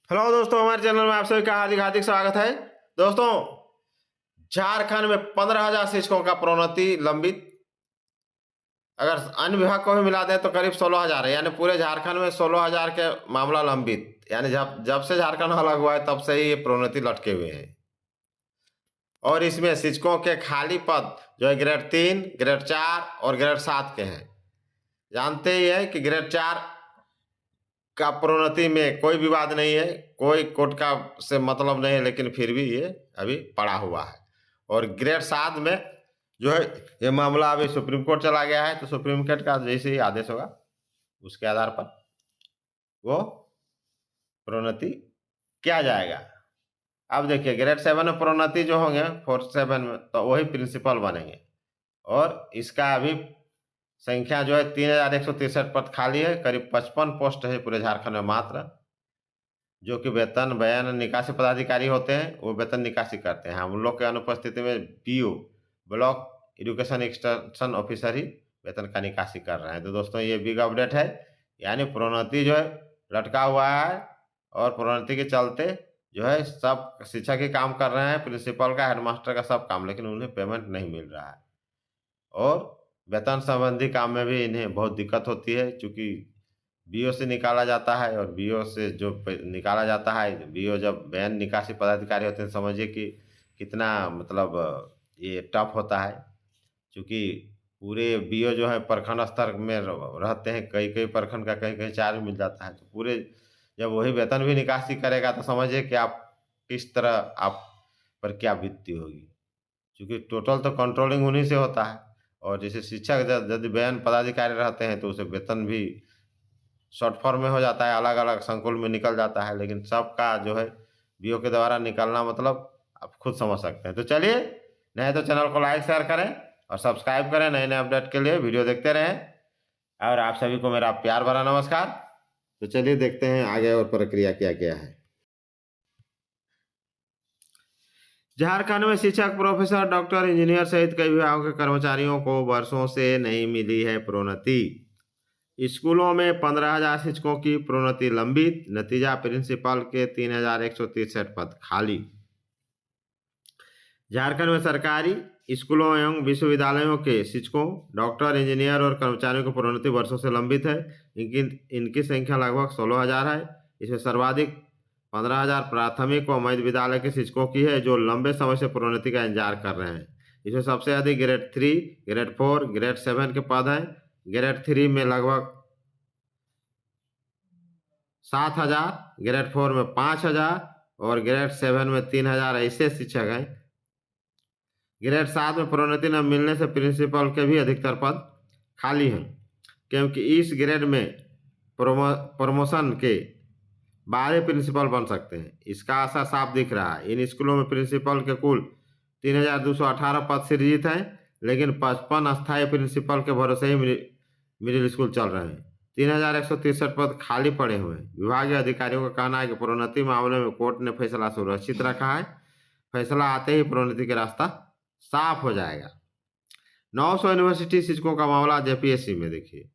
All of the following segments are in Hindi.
हेलो दोस्तों, हमारे चैनल में आप सभी का हार्दिक हार्दिक स्वागत है। दोस्तों, झारखंड में 15,000 शिक्षकों का प्रोन्नति लंबित। अगर अन्य विभाग को भी मिला दें तो करीब 16,000 है, यानी पूरे झारखंड में 16,000 के मामला लंबित। यानी जब जब से झारखंड अलग हुआ है तब से ही ये प्रोन्नति लटके हुए हैं। और इसमें शिक्षकों के खाली पद जो है ग्रेड 3, ग्रेड 4 और ग्रेड 7 के हैं। जानते ही है कि ग्रेड 4 का प्रोन्नति में कोई विवाद नहीं है, कोई कोर्ट का से मतलब नहीं है, लेकिन फिर भी ये अभी पड़ा हुआ है। और ग्रेड 7 में जो है ये मामला अभी सुप्रीम कोर्ट चला गया है, तो सुप्रीम कोर्ट का जैसे ही आदेश होगा उसके आधार पर वो प्रोन्नति किया जाएगा। अब देखिए, ग्रेड 7 में प्रोन्नति जो होंगे 4-7 में, तो वही प्रिंसिपल बनेंगे। और इसका अभी संख्या जो है 3,163 पद खाली है। करीब 55 पोस्ट है पूरे झारखंड में मात्र, जो कि वेतन बयान निकासी पदाधिकारी होते हैं, वो वेतन निकासी करते हैं। हम लोग के अनुपस्थिति में PO, block education extension officer ही वेतन का निकासी कर रहे हैं। तो दोस्तों, ये बिग अपडेट है, यानी प्रोन्नति जो है लटका हुआ है। और प्रोन्नति के चलते जो है सब शिक्षक ही काम कर रहे हैं, प्रिंसिपल का, हेडमास्टर का, सब काम, लेकिन उन्हें पेमेंट नहीं मिल रहा है। और वेतन संबंधी काम में भी इन्हें बहुत दिक्कत होती है, चूँकि बीओ से निकाला जाता है। और बीओ से जो निकाला जाता है, बीओ जब वैन निकासी पदाधिकारी होते हैं, समझिए कि कितना मतलब ये टफ होता है। क्योंकि पूरे बीओ जो है प्रखंड स्तर में रहते हैं, कई कई प्रखंड का कहीं कहीं चार्ज मिल जाता है। तो पूरे जब वही वेतन भी निकासी करेगा, तो समझिए कि आप किस तरह आप पर क्या बीतती होगी। क्योंकि टोटल तो कंट्रोलिंग उन्हीं से होता है। और जैसे शिक्षक यदि वैन पदाधिकारी रहते हैं तो उसे वेतन भी शॉर्ट फॉर्म में हो जाता है, अलग अलग संकुल में निकल जाता है। लेकिन सबका जो है बीओ के द्वारा निकलना, मतलब आप खुद समझ सकते हैं। तो चलिए, नहीं तो चैनल को लाइक शेयर करें और सब्सक्राइब करें। नए नए अपडेट के लिए वीडियो देखते रहें। और आप सभी को मेरा प्यार भरा नमस्कार। तो चलिए देखते हैं आगे और प्रक्रिया क्या क्या है। झारखंड में शिक्षक, प्रोफेसर, डॉक्टर, इंजीनियर सहित कई विभागों के कर्मचारियों को वर्षों से नहीं मिली है प्रोन्नति। स्कूलों में 15,000 शिक्षकों की प्रोन्नति लंबित। नतीजा, प्रिंसिपल के 3,163 पद खाली। झारखंड में सरकारी स्कूलों एवं विश्वविद्यालयों के शिक्षकों, डॉक्टर, इंजीनियर और कर्मचारियों की प्रोन्नति वर्षों से लंबित है। इनकी संख्या लगभग 16,000 है। इसमें सर्वाधिक 15,000 प्राथमिक व मध्य विद्यालय के शिक्षकों की है, जो लंबे समय से प्रोन्नति का इंतजार कर रहे हैं। इसमें सबसे अधिक ग्रेड 3, ग्रेड 4, ग्रेड 7 के पद हैं। ग्रेड 3 में लगभग 7,000, ग्रेड 4 में 5,000 और ग्रेड 7 में 3,000 ऐसे शिक्षक हैं। ग्रेड 7 में प्रोन्नति न मिलने से प्रिंसिपल के भी अधिकतर पद खाली हैं, क्योंकि इस ग्रेड में प्रमोशन के बाद ही प्रिंसिपल बन सकते हैं। इसका असर साफ दिख रहा है। इन स्कूलों में प्रिंसिपल के कुल 3,218 पद सृजित हैं, लेकिन 55 अस्थायी प्रिंसिपल के भरोसे ही मिडिल स्कूल चल रहे हैं। 3,163 पद खाली पड़े हुए हैं। विभागीय अधिकारियों का कहना है कि प्रोन्नति मामले में कोर्ट ने फैसला सुरक्षित रखा है। फैसला आते ही प्रोन्नति का रास्ता साफ हो जाएगा। 900 यूनिवर्सिटी शिक्षकों का मामला जेपीएससी में देखिए।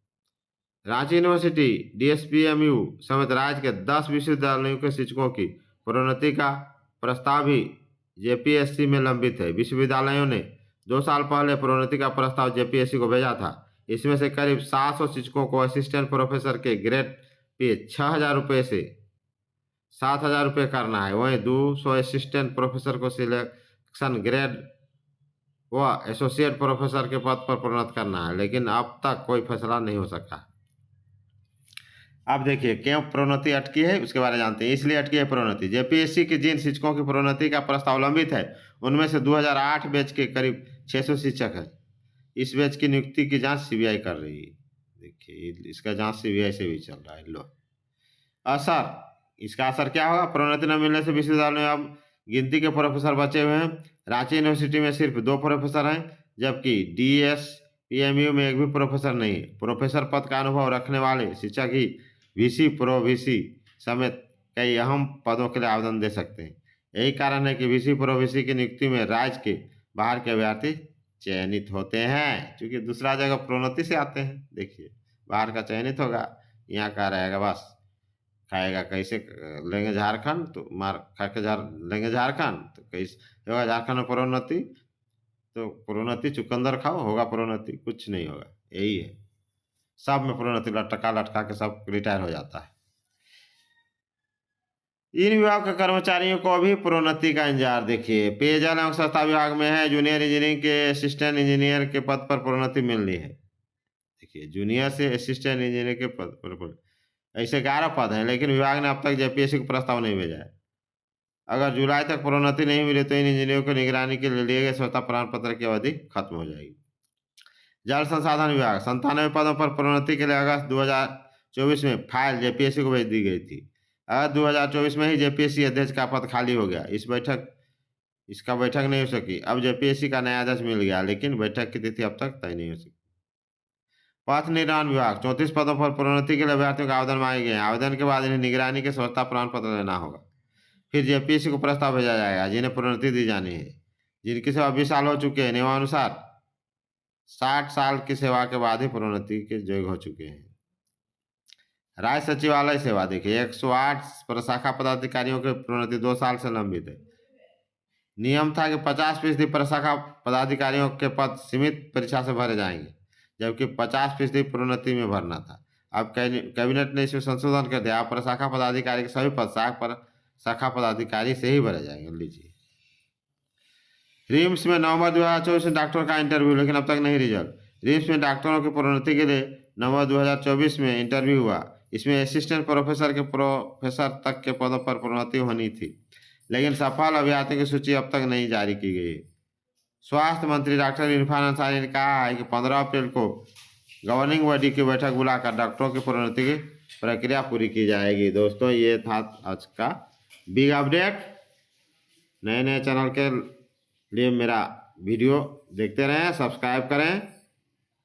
रांची यूनिवर्सिटी, डीएसपीएमयू समेत राज्य के 10 विश्वविद्यालयों के शिक्षकों की प्रोन्नति का प्रस्ताव भी जेपीएससी में लंबित है। विश्वविद्यालयों ने 2 साल पहले प्रोन्नति का प्रस्ताव जेपीएससी को भेजा था। इसमें से करीब 700 शिक्षकों को असिस्टेंट प्रोफेसर के ग्रेड पे 6,000 रुपये से 7,000 रुपये करना है। वहीं 200 असिस्टेंट प्रोफेसर को सिलेक्शन ग्रेड व एसोसिएट प्रोफेसर के पद पर प्रोन्नत करना है, लेकिन अब तक कोई फैसला नहीं हो सका। अब देखिए, क्यों प्रोन्नति अटकी है उसके बारे में जानते हैं। इसलिए अटकी है प्रोन्नति, जेपीएससी की जिन शिक्षकों की प्रोन्नति का प्रस्ताव लंबित है, उनमें से 2008 बैच के करीब 600 शिक्षक हैं। इस बैच की नियुक्ति की जांच सीबीआई कर रही है। देखिए, इसका जांच सीबीआई से भी चल रहा है। लो, असर, इसका असर क्या होगा? प्रोन्नति न मिलने से विश्वविद्यालय में अब गिनती के प्रोफेसर बचे हुए हैं। रांची यूनिवर्सिटी में सिर्फ 2 प्रोफेसर हैं, जबकि डीएसपीएमयू में एक भी प्रोफेसर नहीं है। प्रोफेसर पद का अनुभव रखने वाले शिक्षक ही वीसी, प्रो वीसी समेत कई अहम पदों के लिए आवेदन दे सकते हैं। यही कारण है कि वीसी, प्रो वीसी की नियुक्ति में राज्य के बाहर के अभ्यर्थी चयनित होते हैं, क्योंकि दूसरा जगह प्रोन्नति से आते हैं। देखिए, बाहर का चयनित होगा, यहाँ का रहेगा बस खाएगा कैसे लेंगे झारखंड, तो मार खा के लेंगे झारखंड, तो कैसे होगा झारखंड में प्रोन्नति? तो प्रोन्नति चुकंदर खाओ, होगा प्रोन्नति? कुछ नहीं होगा। यही है, सब में प्रोन्नति लटका लटका के सब रिटायर हो जाता है। इन विभाग के कर्मचारियों को भी प्रोन्नति का इंतजार। देखिए, पेयजल एवं स्वच्छता विभाग में है जूनियर इंजीनियरिंग के असिस्टेंट इंजीनियर के पद पर प्रोन्नति मिलनी है। देखिए, जूनियर से असिस्टेंट इंजीनियर के पद पर ऐसे 11 पद हैं, लेकिन विभाग ने अब तक जेपीएससी को प्रस्ताव नहीं भेजा है। अगर जुलाई तक प्रोन्नति नहीं मिले तो इन इंजीनियरों को निगरानी के लिए लिए गए स्वच्छता प्रमाण पत्र की अवधि खत्म हो जाएगी। जल संसाधन विभाग 97 पदों पर प्रोन्नति के लिए अगस्त 2024 में फाइल जेपीएससी को भेज दी गई थी। अगस्त 2024 में ही जेपीएससी अध्यक्ष का पद खाली हो गया। इसका बैठक नहीं हो सकी। अब जेपीएससी का नया अध्यक्ष मिल गया, लेकिन बैठक की तिथि अब तक तय नहीं हो सकी। पथ निर्माण विभाग 34 पदों पर प्रोन्नति के लिए अभ्यर्थियों का आवेदन मांगे गए। आवेदन के बाद इन्हें निगरानी के स्वच्छता प्रमाण पत्र लेना होगा। फिर जेपीएससी को प्रस्ताव भेजा जाएगा जिन्हें प्रोन्नति दी जानी है। जिनकी सेवा 20 साल हो चुके हैं, नियमानुसार 60 साल की सेवा के बाद ही प्रोन्नति के योग्य हो चुके हैं। राज्य सचिवालय सेवा देखिए, 108 प्रशाखा पदाधिकारियों के प्रोन्नति 2 साल से लंबित है। नियम था कि 50% प्रशाखा पदाधिकारियों के पद सीमित परीक्षा से भरे जाएंगे, जबकि 50% प्रोन्नति में भरना था। अब कैबिनेट ने इसमें संशोधन कर दिया। अब प्रशाखा पदाधिकारी के सभी पद शाखा पदाधिकारी से ही भरे जाएंगे। लीजिए, रिम्स में नवंबर 2024 में डॉक्टरों का इंटरव्यू, लेकिन अब तक नहीं रिजल्ट। रिम्स में डॉक्टरों की प्रोन्नति के लिए नवंबर 2024 में इंटरव्यू हुआ। इसमें असिस्टेंट प्रोफेसर के प्रोफेसर तक के पदों पर प्रोन्नति होनी थी, लेकिन सफल अभ्यर्थियों की सूची अब तक नहीं जारी की गई है। स्वास्थ्य मंत्री डॉक्टर इरफान अंसारी ने कहा है कि 15 अप्रैल को गवर्निंग बॉडी की बैठक बुलाकर डॉक्टरों की प्रोन्नति की प्रक्रिया पूरी की जाएगी। दोस्तों, ये था आज का बिग अपडेट। नए नए चैनल के लिए मेरा वीडियो देखते रहें, सब्सक्राइब करें,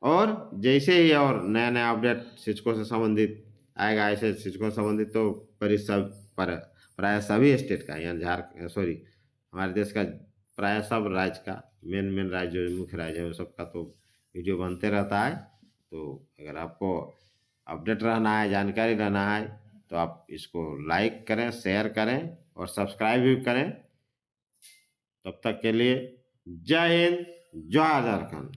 और जैसे ही और नया नया अपडेट शिक्षकों से संबंधित आएगा, ऐसे शिक्षकों से संबंधित तो प्राय सभी स्टेट का, यानी हमारे देश का प्राय सब राज्य का, मेन राज्य जो मुख्य राज्य है सबका तो वीडियो बनते रहता है। तो अगर आपको अपडेट रहना है, जानकारी रहना है, तो आप इसको लाइक करें, शेयर करें और सब्सक्राइब भी करें। तब तक के लिए जय हिंद, जय झारखंड।